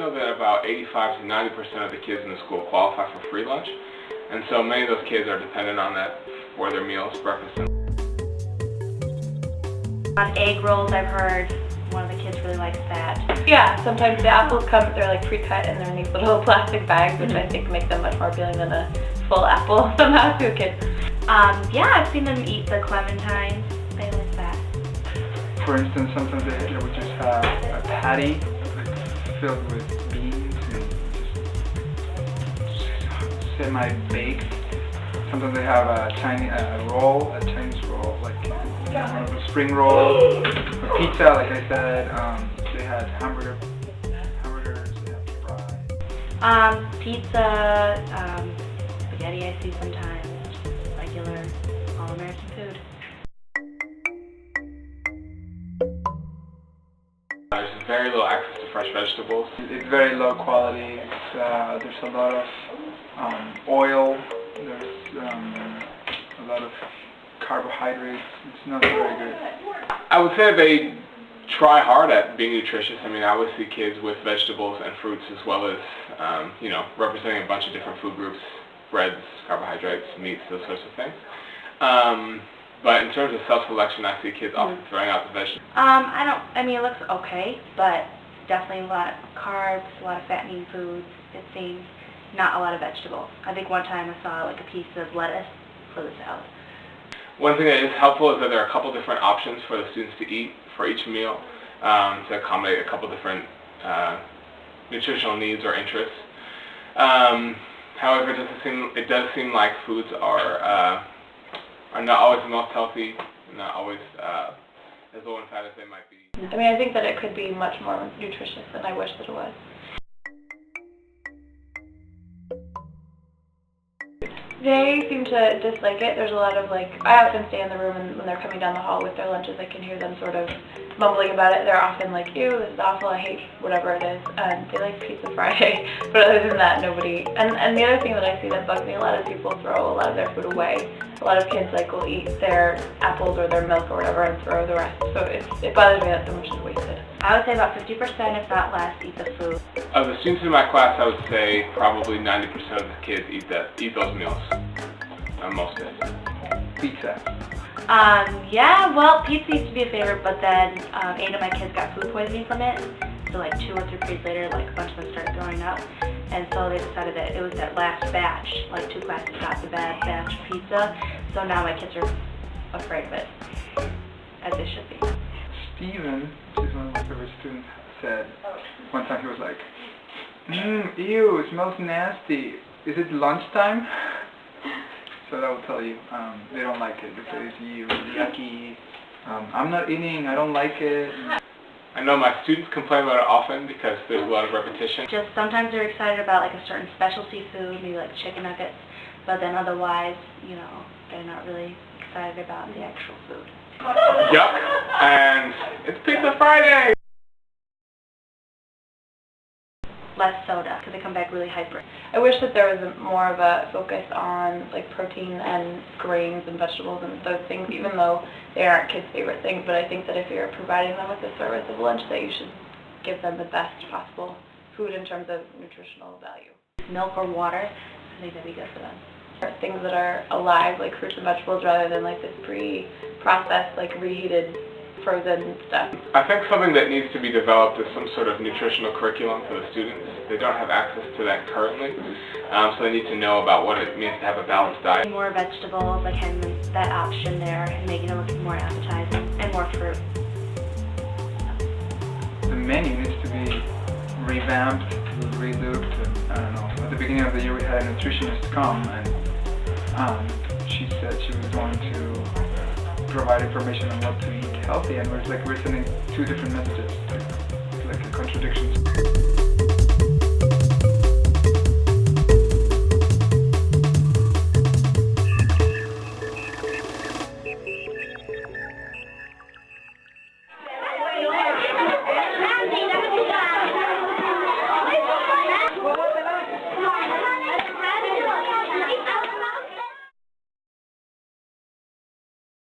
know that about 85 to 90% of the kids in the school qualify for free lunch, and so many of those kids are dependent on that for their meals, breakfast. On egg rolls, I've heard one of the kids really likes that. Yeah, sometimes the apples come, they're like pre-cut and they're in these little plastic bags, which I think make them much more appealing than a full apple somehow to a kid. Yeah, I've seen them eat the clementines. They like that. For instance, sometimes they would just have a patty filled with beans and just semi-baked. Sometimes they have a Chinese roll, like one of the spring roll, a pizza, like I said. They had hamburgers, they had fries. Pizza, spaghetti I see sometimes, regular all-American food. There's very little access to fresh vegetables. It's very low quality. There's a lot of oil. There's a lot of carbohydrates. It's not very good. I would say they try hard at being nutritious. I mean, I would see kids with vegetables and fruits as well as, representing a bunch of different food groups, breads, carbohydrates, meats, those sorts of things. But in terms of self-selection, I see kids often throwing out the vegetables. It looks okay, but definitely a lot of carbs, a lot of fattening foods, it seems. Not a lot of vegetables. I think one time I saw like a piece of lettuce for the salad. One thing that is helpful is that there are a couple different options for the students to eat for each meal to accommodate a couple different nutritional needs or interests. However, it does seem like foods are not always the most healthy, not always as low in fat as they might be. I mean, I think that it could be much more nutritious than I wish that it was. They seem to dislike it. There's a lot of I often stay in the room and when they're coming down the hall with their lunches, I can hear them sort of mumbling about it. They're often like, ew, this is awful, I hate whatever it is. They like Pizza Friday, but other than that, nobody. And the other thing that I see that bugs me a lot is people throw a lot of their food away. A lot of kids will eat their apples or their milk or whatever and throw the rest. So it bothers me that so much is wasted. I would say about 50%, if not less, eat the food. Of the students in my class, I would say probably 90% of the kids eat those meals on most days. Pizza. Yeah, well, pizza used to be a favorite, but then 8 of my kids got food poisoning from it. So 2 or 3 periods later, a bunch of them started throwing up. And so they decided that it was that last batch, 2 classes got the bad batch of pizza. So now my kids are afraid of it, as they should be. Steven, which is one of my favorite students, said one time he was like, ew, it smells nasty. Is it lunchtime? So that will tell you, they don't like it. They say it's yucky. I'm not eating, I don't like it. I know my students complain about it often because there's a lot of repetition. Just sometimes they're excited about a certain specialty food, maybe chicken nuggets, but then otherwise, they're not really excited about the actual food. Yuck, and it's Pizza Friday! Less soda, because they come back really hyper. I wish that there was more of a focus on protein and grains and vegetables and those things, even though they aren't kids' favorite things. But I think that if you're providing them with the service of lunch, that you should give them the best possible food in terms of nutritional value. Milk or water, I think that'd be good for them. Things that are alive, like fruits and vegetables, rather than this pre-processed, reheated, frozen stuff. I think something that needs to be developed is some sort of nutritional curriculum for the students. They don't have access to that currently, so they need to know about what it means to have a balanced diet. More vegetables, having that option there and making it look more appetizing, and more fruit. The menu needs to be revamped, relooked. I don't know. At the beginning of the year, we had a nutritionist come, and she said she was going to provide information on what to eat healthy, and we're sending 2 different messages, like contradictions.